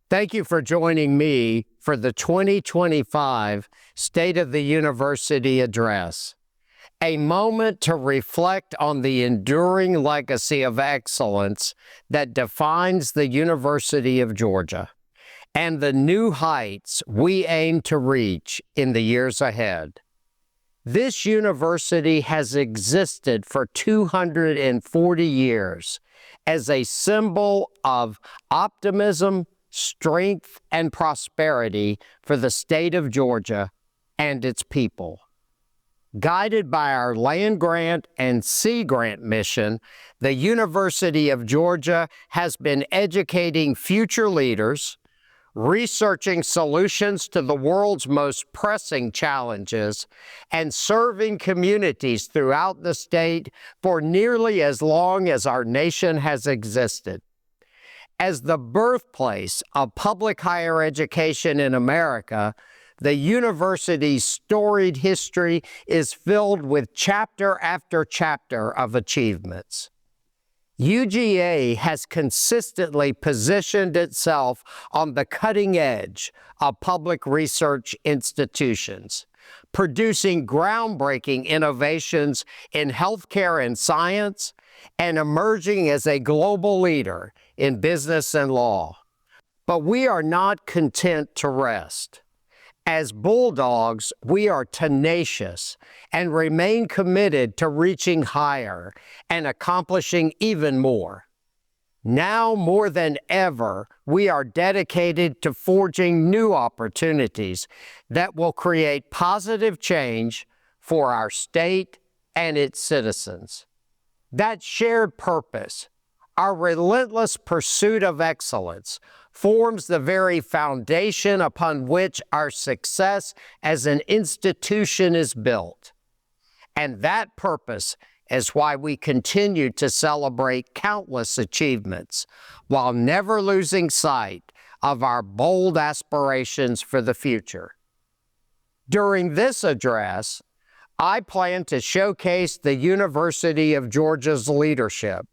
Thank you for joining me for the 2025 State of the University Address, a moment to reflect on the enduring legacy of excellence that defines the University of Georgia and the new heights we aim to reach in the years ahead. This university has existed for 240 years as a symbol of optimism, strength, and prosperity for the state of Georgia and its people. Guided by our land grant and sea grant mission, the University of Georgia has been educating future leaders, researching solutions to the world's most pressing challenges, and serving communities throughout the state for nearly as long as our nation has existed. As the birthplace of public higher education in America, the university's storied history is filled with chapter after chapter of achievements. UGA has consistently positioned itself on the cutting edge of public research institutions, producing groundbreaking innovations in healthcare and science, and emerging as a global leader in business and law. But we are not content to rest. As bulldogs, we are tenacious and remain committed to reaching higher and accomplishing even more. Now more than ever, we are dedicated to forging new opportunities that will create positive change for our state and its citizens. That shared purpose, our relentless pursuit of excellence, forms the very foundation upon which our success as an institution is built. And that purpose is why we continue to celebrate countless achievements while never losing sight of our bold aspirations for the future. During this address, I plan to showcase the University of Georgia's leadership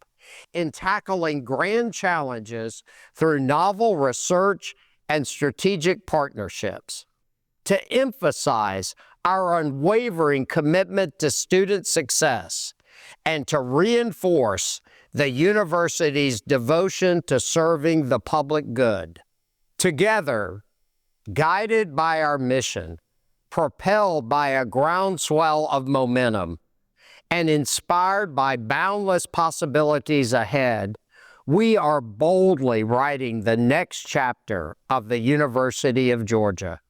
in tackling grand challenges through novel research and strategic partnerships, to emphasize our unwavering commitment to student success, and to reinforce the university's devotion to serving the public good. Together, guided by our mission, propelled by a groundswell of momentum, and inspired by boundless possibilities ahead, we are boldly writing the next chapter of the University of Georgia.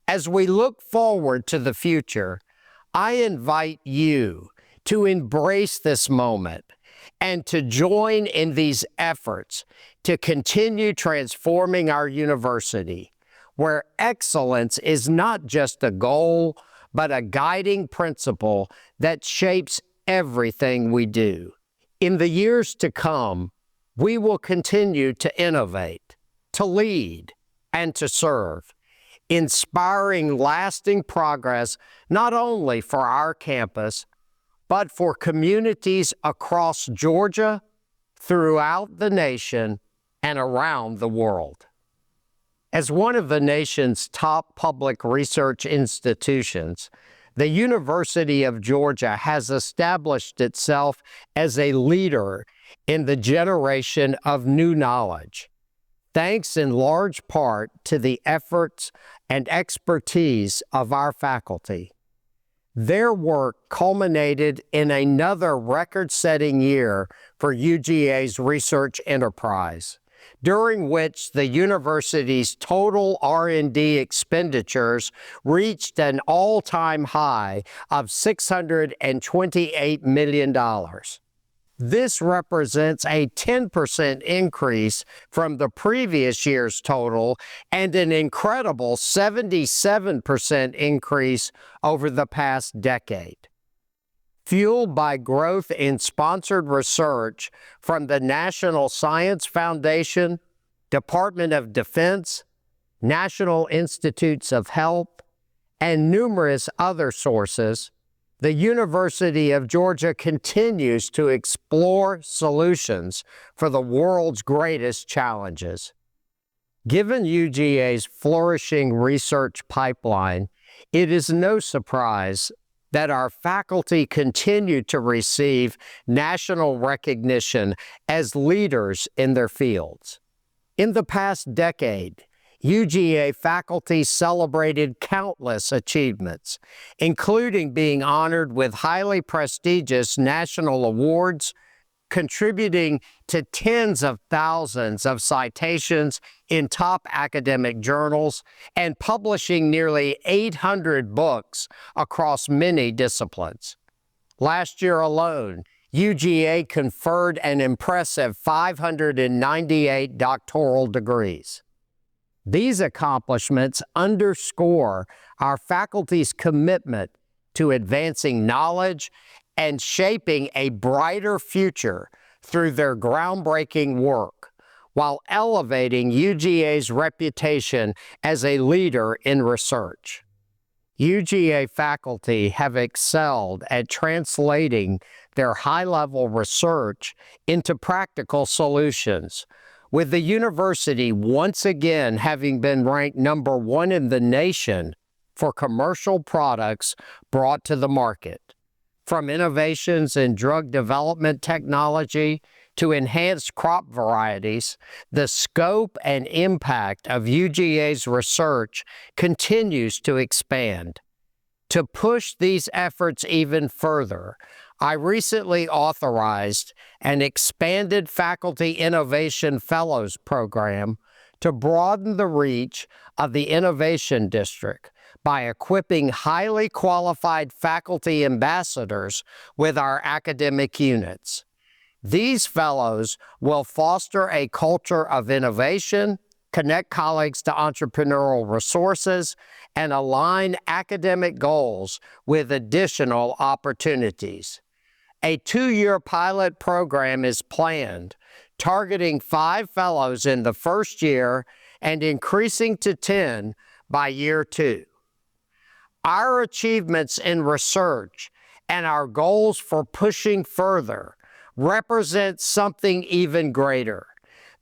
As we look forward to the future, I invite you to embrace this moment and to join in these efforts to continue transforming our university, where excellence is not just a goal, but a guiding principle that shapes everything we do. In the years to come, we will continue to innovate, to lead, and to serve, inspiring lasting progress not only for our campus, but for communities across Georgia, throughout the nation, and around the world. As one of the nation's top public research institutions, the University of Georgia has established itself as a leader in the generation of new knowledge, thanks in large part to the efforts and expertise of our faculty. Their work culminated in another record-setting year for UGA's research enterprise, during which the university's total R&D expenditures reached an all-time high of $628 million. This represents a 10% increase from the previous year's total and an incredible 77% increase over the past decade. Fueled by growth in sponsored research from the National Science Foundation, Department of Defense, National Institutes of Health, and numerous other sources, the University of Georgia continues to explore solutions for the world's greatest challenges. Given UGA's flourishing research pipeline, it is no surprise that our faculty continue to receive national recognition as leaders in their fields. In the past decade, UGA faculty celebrated countless achievements, including being honored with highly prestigious national awards, contributing to tens of thousands of citations in top academic journals, and publishing nearly 800 books across many disciplines. Last year alone, UGA conferred an impressive 598 doctoral degrees. These accomplishments underscore our faculty's commitment to advancing knowledge and shaping a brighter future through their groundbreaking work, while elevating UGA's reputation as a leader in research. UGA faculty have excelled at translating their high-level research into practical solutions, with the university once again having been ranked #1 in the nation for commercial products brought to the market. From innovations in drug development technology to enhanced crop varieties, the scope and impact of UGA's research continues to expand. To push these efforts even further, I recently authorized an expanded Faculty Innovation Fellows program to broaden the reach of the Innovation District by equipping highly qualified faculty ambassadors with our academic units. These fellows will foster a culture of innovation, connect colleagues to entrepreneurial resources, and align academic goals with additional opportunities. A 2-year pilot program is planned, targeting 5 fellows in the first year and increasing to 10 by year 2. Our achievements in research and our goals for pushing further represent something even greater: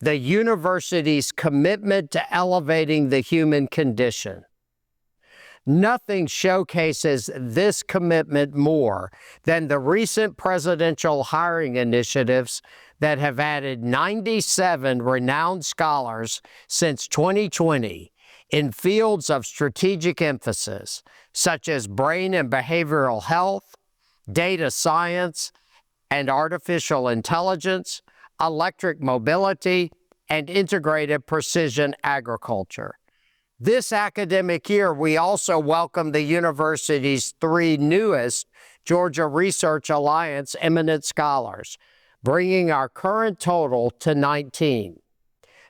the university's commitment to elevating the human condition. Nothing showcases this commitment more than the recent presidential hiring initiatives that have added 97 renowned scholars since 2020 in fields of strategic emphasis, such as brain and behavioral health, data science and artificial intelligence, electric mobility, and integrated precision agriculture. This academic year, we also welcome the university's 3 newest Georgia Research Alliance Eminent Scholars, bringing our current total to 19.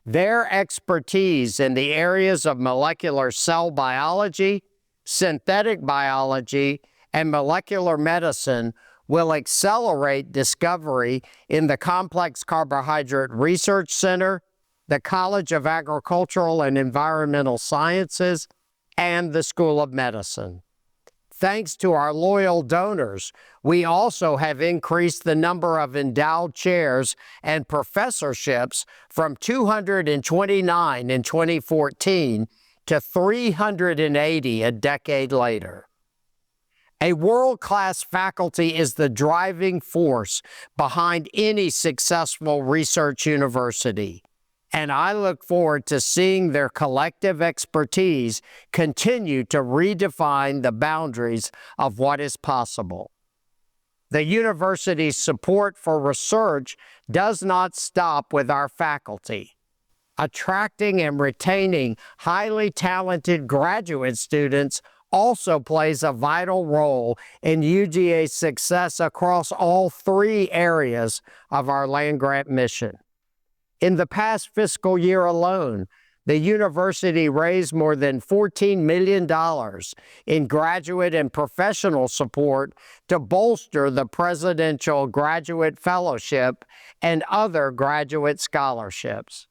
Their expertise in the areas of molecular cell biology, synthetic biology, and molecular medicine will accelerate discovery in the Complex Carbohydrate Research Center, the College of Agricultural and Environmental Sciences, and the School of Medicine. Thanks to our loyal donors, we also have increased the number of endowed chairs and professorships from 229 in 2014 to 380 a decade later. A world-class faculty is the driving force behind any successful research university, and I look forward to seeing their collective expertise continue to redefine the boundaries of what is possible. The university's support for research does not stop with our faculty. Attracting and retaining highly talented graduate students also plays a vital role in UGA's success across all 3 areas of our land-grant mission. In the past fiscal year alone, the university raised more than $14 million in graduate and professional support to bolster the Presidential Graduate Fellowship and other graduate scholarships.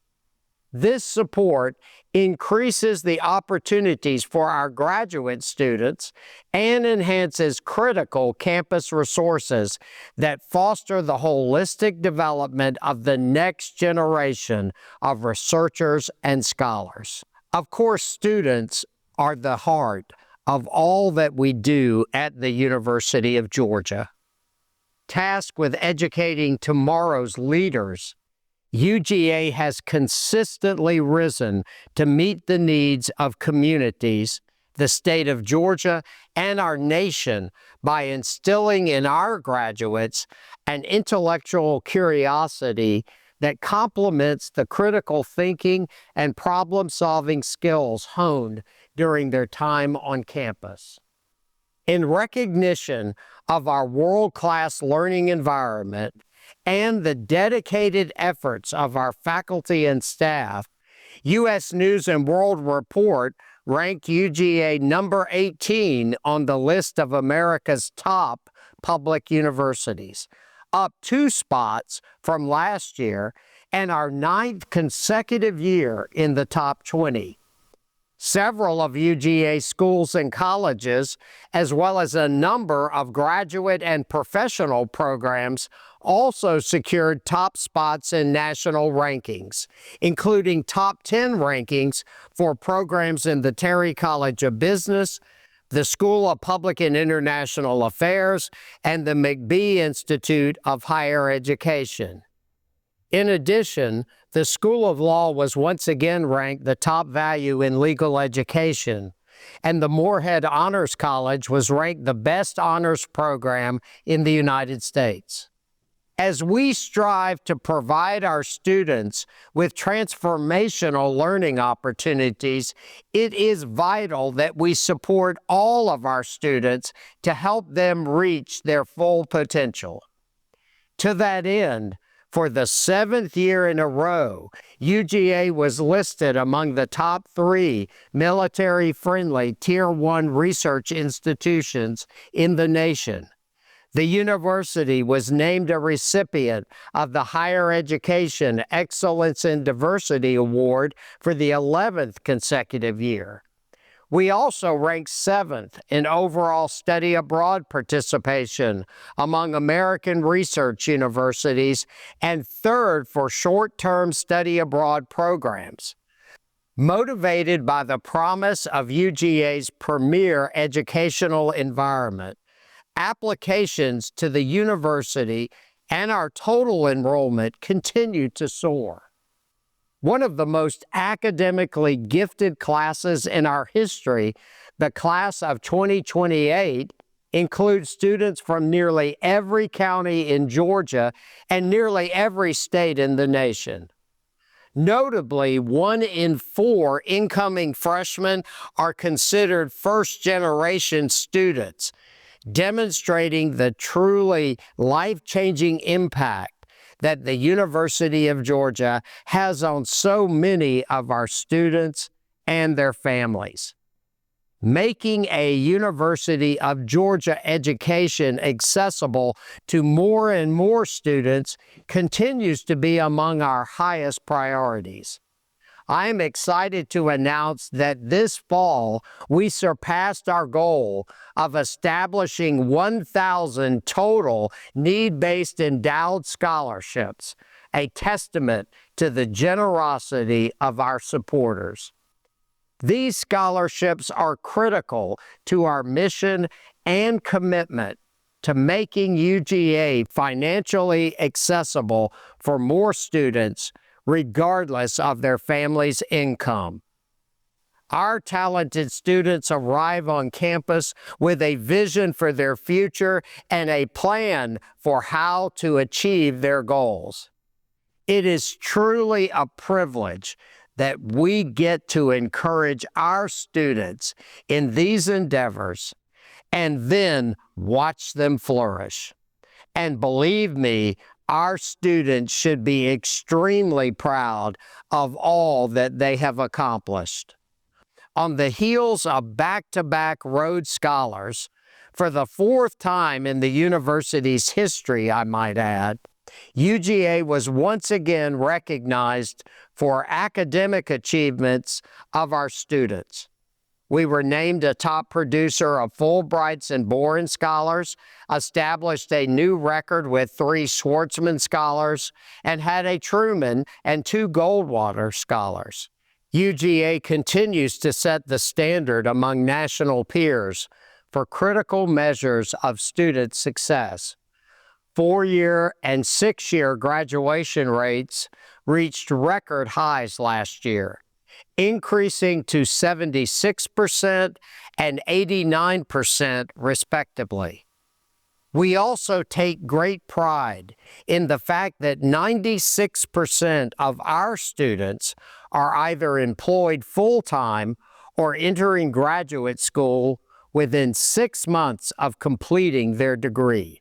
This support increases the opportunities for our graduate students and enhances critical campus resources that foster the holistic development of the next generation of researchers and scholars. Of course, students are the heart of all that we do at the University of Georgia. Tasked with educating tomorrow's leaders, UGA has consistently risen to meet the needs of communities, the state of Georgia, and our nation by instilling in our graduates an intellectual curiosity that complements the critical thinking and problem-solving skills honed during their time on campus. In recognition of our world-class learning environment and the dedicated efforts of our faculty and staff, U.S. News & World Report ranked UGA number 18 on the list of America's top public universities, up 2 spots from last year and our 9th consecutive year in the top 20. Several of UGA's schools and colleges, as well as a number of graduate and professional programs, also secured top spots in national rankings, including top 10 rankings for programs in the Terry College of Business, the School of Public and International Affairs, and the McBee Institute of Higher Education. In addition, the School of Law was once again ranked the top value in legal education, and the Morehead Honors College was ranked the best honors program in the United States. As we strive to provide our students with transformational learning opportunities, it is vital that we support all of our students to help them reach their full potential. To that end, for the 7th year in a row, UGA was listed among the top 3 military-friendly Tier 1 research institutions in the nation. The university was named a recipient of the Higher Education Excellence in Diversity Award for the 11th consecutive year. We also ranked 7th in overall study abroad participation among American research universities and 3rd for short-term study abroad programs. Motivated by the promise of UGA's premier educational environment, applications to the university and our total enrollment continue to soar. One of the most academically gifted classes in our history, the class of 2028, includes students from nearly every county in Georgia and nearly every state in the nation. Notably, 1 in 4 incoming freshmen are considered first-generation students, demonstrating the truly life-changing impact that the University of Georgia has on so many of our students and their families. Making a University of Georgia education accessible to more and more students continues to be among our highest priorities. I am excited to announce that this fall, we surpassed our goal of establishing 1,000 total need-based endowed scholarships, a testament to the generosity of our supporters. These scholarships are critical to our mission and commitment to making UGA financially accessible for more students, regardless of their family's income. Our talented students arrive on campus with a vision for their future and a plan for how to achieve their goals. It is truly a privilege that we get to encourage our students in these endeavors and then watch them flourish. And believe me, our students should be extremely proud of all that they have accomplished. On the heels of back-to-back Rhodes Scholars, for the 4th time in the university's history, I might add, UGA was once again recognized for academic achievements of our students. We were named a top producer of Fulbrights and Boren Scholars, established a new record with 3 Schwartzman Scholars, and had a Truman and 2 Goldwater Scholars. UGA continues to set the standard among national peers for critical measures of student success. 4-year and 6-year graduation rates reached record highs last year, increasing to 76% and 89% respectively. We also take great pride in the fact that 96% of our students are either employed full-time or entering graduate school within 6 months of completing their degree.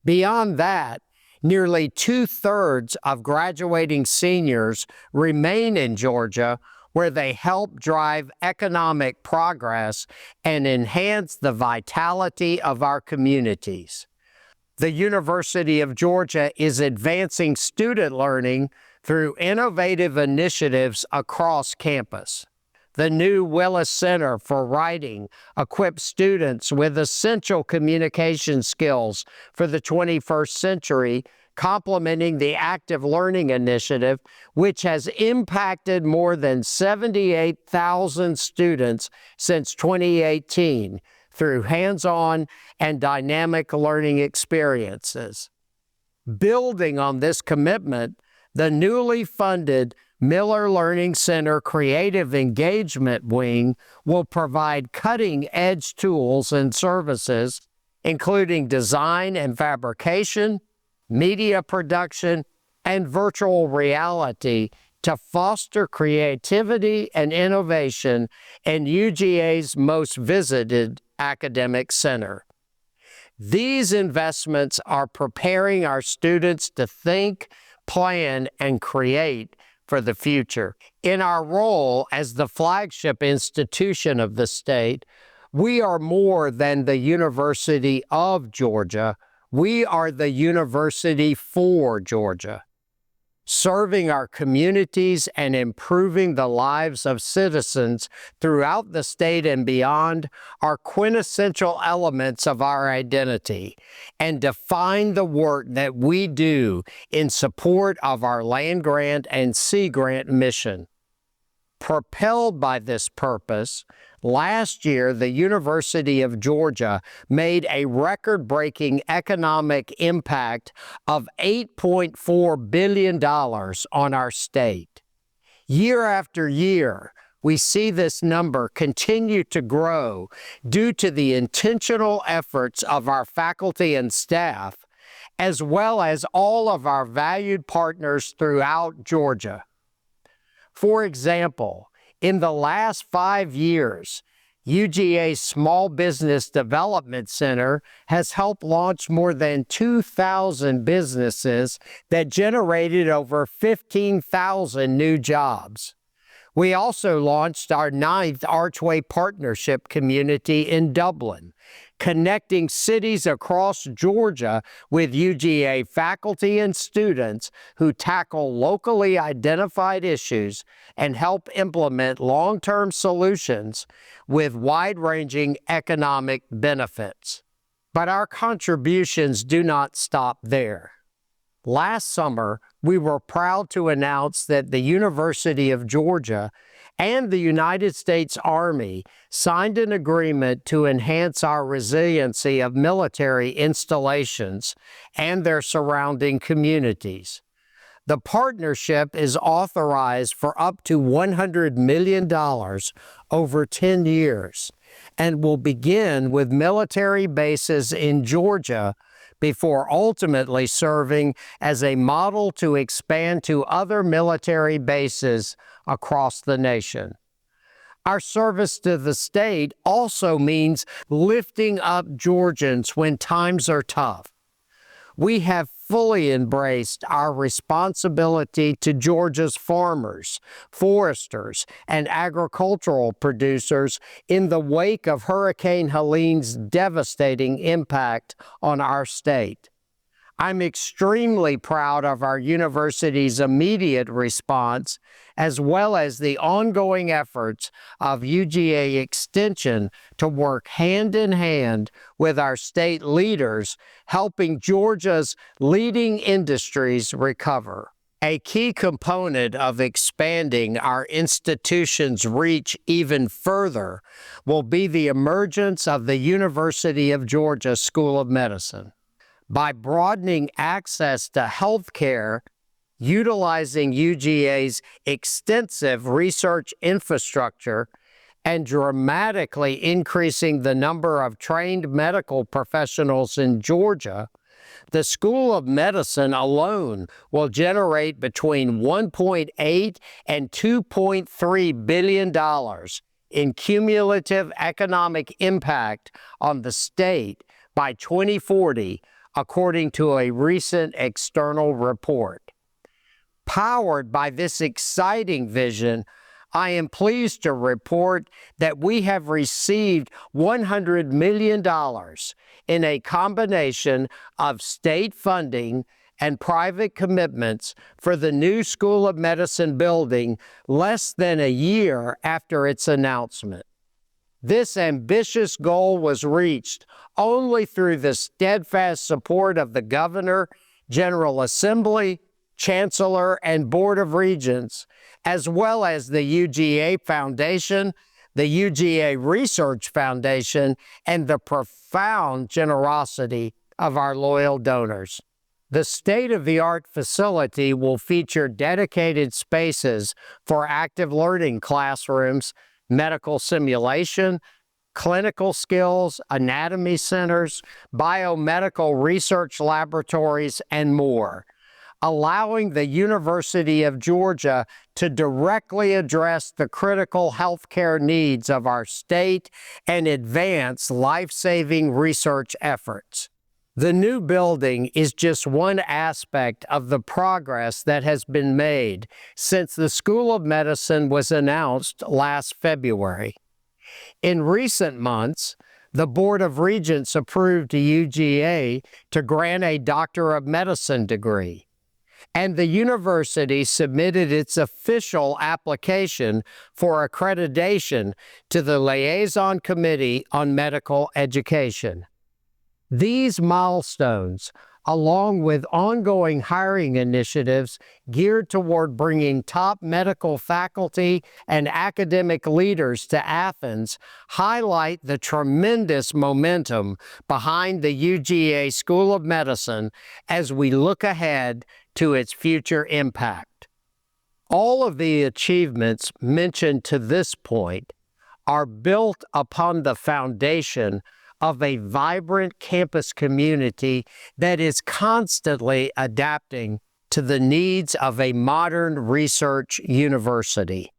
Beyond that, nearly 2/3 of graduating seniors remain in Georgia, where they help drive economic progress and enhance the vitality of our communities. The University of Georgia is advancing student learning through innovative initiatives across campus. The new Willis Center for Writing equips students with essential communication skills for the 21st century, complementing the Active Learning Initiative, which has impacted more than 78,000 students since 2018 through hands-on and dynamic learning experiences. Building on this commitment, the newly funded Miller Learning Center Creative Engagement Wing will provide cutting-edge tools and services, including design and fabrication, media production, and virtual reality to foster creativity and innovation in UGA's most visited academic center. These investments are preparing our students to think, plan, and create for the future. In our role as the flagship institution of the state, we are more than the University of Georgia. We are the University for Georgia. Serving our communities and improving the lives of citizens throughout the state and beyond are quintessential elements of our identity and define the work that we do in support of our land-grant and sea-grant mission. Propelled by this purpose, last year, the University of Georgia made a record-breaking economic impact of $8.4 billion on our state. Year after year, we see this number continue to grow due to the intentional efforts of our faculty and staff, as well as all of our valued partners throughout Georgia. For example, in the last 5 years, UGA's Small Business Development Center has helped launch more than 2,000 businesses that generated over 15,000 new jobs. We also launched our 9th Archway Partnership Community in Dublin, connecting cities across Georgia with UGA faculty and students who tackle locally identified issues and help implement long-term solutions with wide-ranging economic benefits. But our contributions do not stop there. Last summer, we were proud to announce that the University of Georgia and the United States Army signed an agreement to enhance our resiliency of military installations and their surrounding communities. The partnership is authorized for up to $100 million over 10 years and will begin with military bases in Georgia before ultimately serving as a model to expand to other military bases across the nation. Our service to the state also means lifting up Georgians when times are tough. We have fully embraced our responsibility to Georgia's farmers, foresters, and agricultural producers in the wake of Hurricane Helene's devastating impact on our state. I'm extremely proud of our university's immediate response, as well as the ongoing efforts of UGA Extension to work hand in hand with our state leaders, helping Georgia's leading industries recover. A key component of expanding our institution's reach even further will be the emergence of the University of Georgia School of Medicine. By broadening access to health care, utilizing UGA's extensive research infrastructure, and dramatically increasing the number of trained medical professionals in Georgia, the School of Medicine alone will generate between $1.8 and $2.3 billion in cumulative economic impact on the state by 2040, according to a recent external report. Powered by this exciting vision, I am pleased to report that we have received $100 million in a combination of state funding and private commitments for the new School of Medicine building less than a year after its announcement. This ambitious goal was reached only through the steadfast support of the Governor, General Assembly, Chancellor, and Board of Regents, as well as the UGA Foundation, the UGA Research Foundation, and the profound generosity of our loyal donors. The state-of-the-art facility will feature dedicated spaces for active learning classrooms, medical simulation, clinical skills, anatomy centers, biomedical research laboratories, and more, allowing the University of Georgia to directly address the critical healthcare needs of our state and advance life-saving research efforts. The new building is just one aspect of the progress that has been made since the School of Medicine was announced last February. In recent months, the Board of Regents approved the UGA to grant a Doctor of Medicine degree, and the university submitted its official application for accreditation to the Liaison Committee on Medical Education. These milestones, along with ongoing hiring initiatives geared toward bringing top medical faculty and academic leaders to Athens, highlight the tremendous momentum behind the UGA School of Medicine as we look ahead to its future impact. All of the achievements mentioned to this point are built upon the foundation of a vibrant campus community that is constantly adapting to the needs of a modern research university.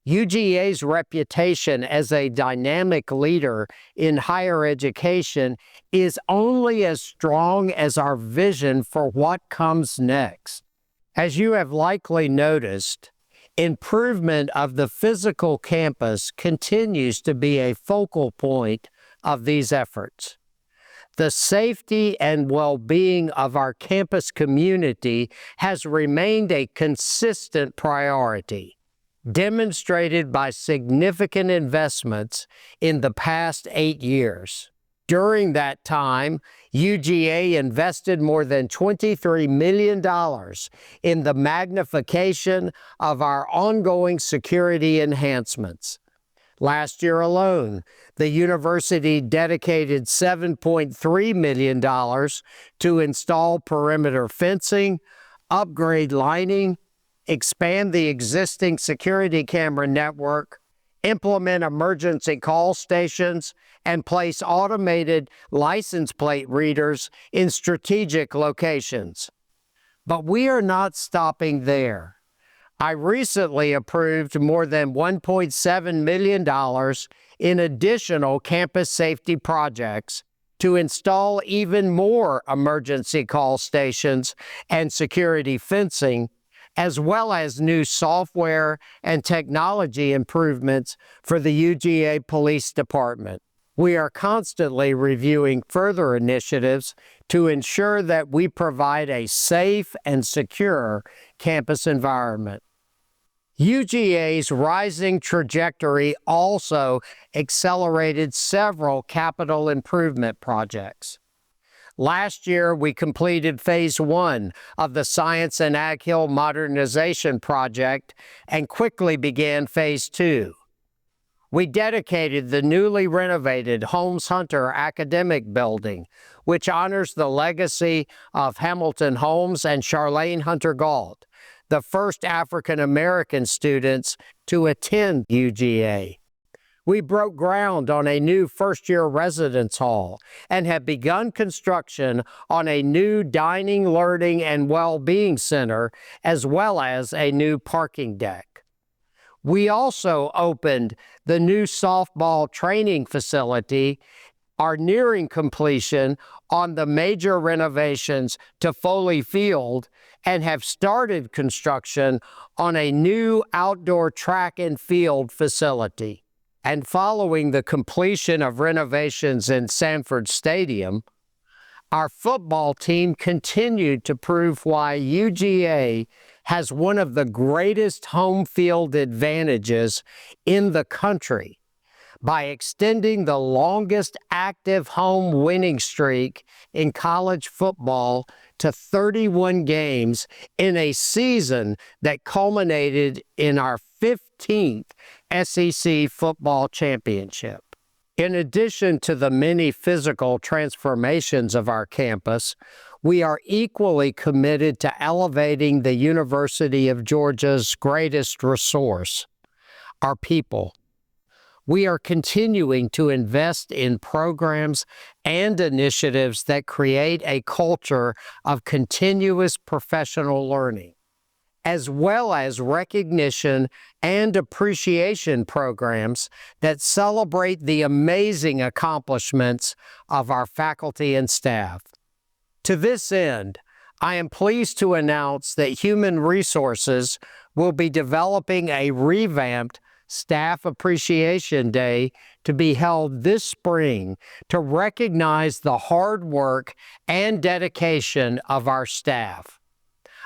UGA's reputation as a dynamic leader in higher education is only as strong as our vision for what comes next. As you have likely noticed, improvement of the physical campus continues to be a focal point of these efforts. The safety and well-being of our campus community has remained a consistent priority, demonstrated by significant investments in the past 8 years. During that time, UGA invested more than $23 million in the magnification of our ongoing security enhancements. Last year alone, the university dedicated $7.3 million to install perimeter fencing, upgrade lighting, expand the existing security camera network, implement emergency call stations, and place automated license plate readers in strategic locations. But we are not stopping there. I recently approved more than $1.7 million in additional campus safety projects to install even more emergency call stations and security fencing, as well as new software and technology improvements for the UGA Police Department. We are constantly reviewing further initiatives to ensure that we provide a safe and secure campus environment. UGA's rising trajectory also accelerated several capital improvement projects. Last year, we completed Phase 1 of the Science and Ag Hill Modernization Project and quickly began Phase 2. We dedicated the newly renovated Holmes Hunter Academic Building, which honors the legacy of Hamilton Holmes and Charlene Hunter Gault, the first African American students to attend UGA. We broke ground on a new first-year residence hall and have begun construction on a new dining, learning, and well-being center, as well as a new parking deck. We also opened the new softball training facility, are nearing completion on the major renovations to Foley Field, and have started construction on a new outdoor track and field facility. And following the completion of renovations in Sanford Stadium, our football team continued to prove why UGA has one of the greatest home field advantages in the country by extending the longest active home winning streak in college football to 31 games in a season that culminated in our 15th SEC football championship. In addition to the many physical transformations of our campus, we are equally committed to elevating the University of Georgia's greatest resource, our people. We are continuing to invest in programs and initiatives that create a culture of continuous professional learning, as well as recognition and appreciation programs that celebrate the amazing accomplishments of our faculty and staff. To this end, I am pleased to announce that Human Resources will be developing a revamped Staff Appreciation Day to be held this spring to recognize the hard work and dedication of our staff.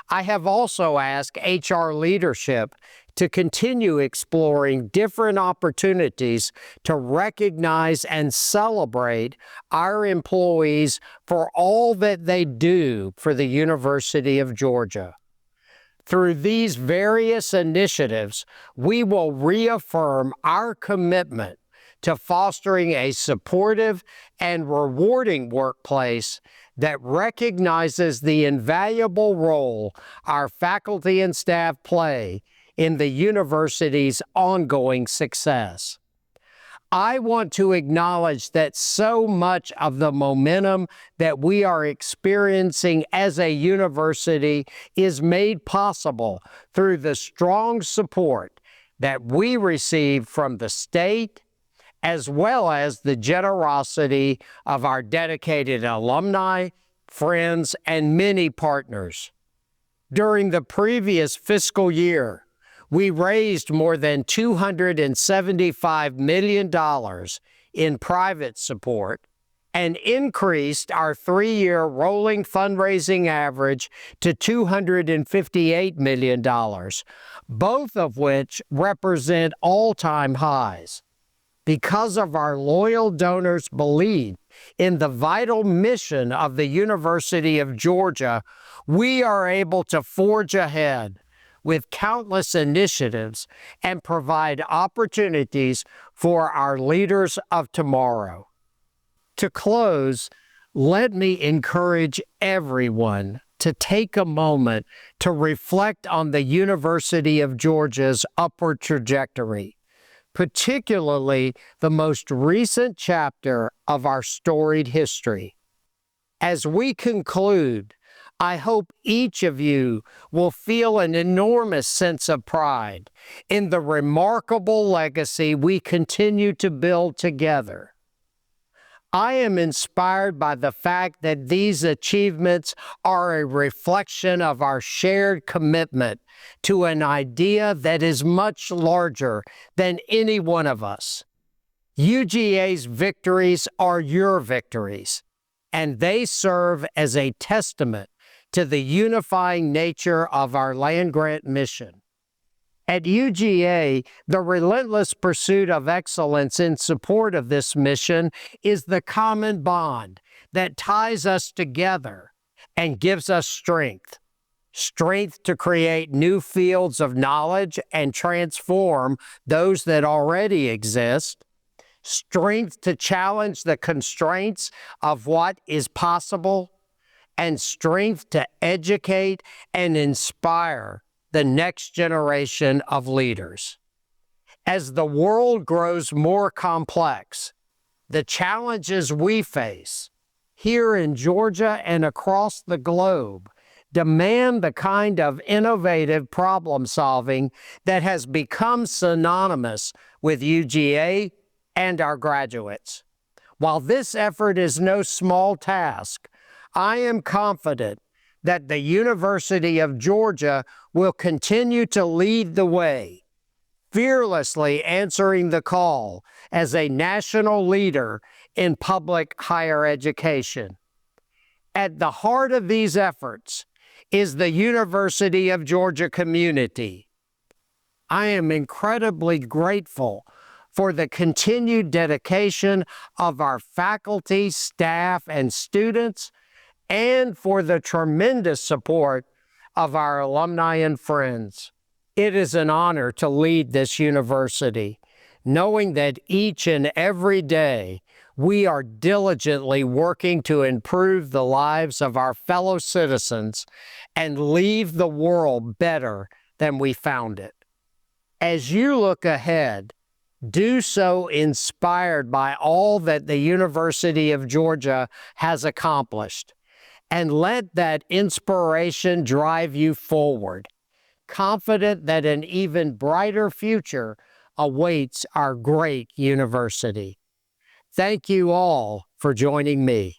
I have also asked HR leadership to continue exploring different opportunities to recognize and celebrate our employees for all that they do for the University of Georgia. Through these various initiatives, we will reaffirm our commitment to fostering a supportive and rewarding workplace that recognizes the invaluable role our faculty and staff play in the university's ongoing success. I want to acknowledge that so much of the momentum that we are experiencing as a university is made possible through the strong support that we receive from the state, as well as the generosity of our dedicated alumni, friends, and many partners. During the previous fiscal year, we raised more than $275 million in private support and increased our 3-year rolling fundraising average to $258 million, both of which represent all-time highs. Because of our loyal donors' belief in the vital mission of the University of Georgia, we are able to forge ahead with countless initiatives and provide opportunities for our leaders of tomorrow. To close, let me encourage everyone to take a moment to reflect on the University of Georgia's upward trajectory, particularly the most recent chapter of our storied history. As we conclude, I hope each of you will feel an enormous sense of pride in the remarkable legacy we continue to build together. I am inspired by the fact that these achievements are a reflection of our shared commitment to an idea that is much larger than any one of us. UGA's victories are your victories, and they serve as a testament to the unifying nature of our land-grant mission. At UGA, the relentless pursuit of excellence in support of this mission is the common bond that ties us together and gives us strength. Strength to create new fields of knowledge and transform those that already exist. Strength to challenge the constraints of what is possible. And strength to educate and inspire the next generation of leaders. As the world grows more complex, the challenges we face here in Georgia and across the globe demand the kind of innovative problem solving that has become synonymous with UGA and our graduates. While this effort is no small task, I am confident that the University of Georgia will continue to lead the way, fearlessly answering the call as a national leader in public higher education. At the heart of these efforts is the University of Georgia community. I am incredibly grateful for the continued dedication of our faculty, staff, and students, and for the tremendous support of our alumni and friends. It is an honor to lead this university, knowing that each and every day we are diligently working to improve the lives of our fellow citizens and leave the world better than we found it. As you look ahead, do so inspired by all that the University of Georgia has accomplished, and let that inspiration drive you forward, confident that an even brighter future awaits our great university. Thank you all for joining me.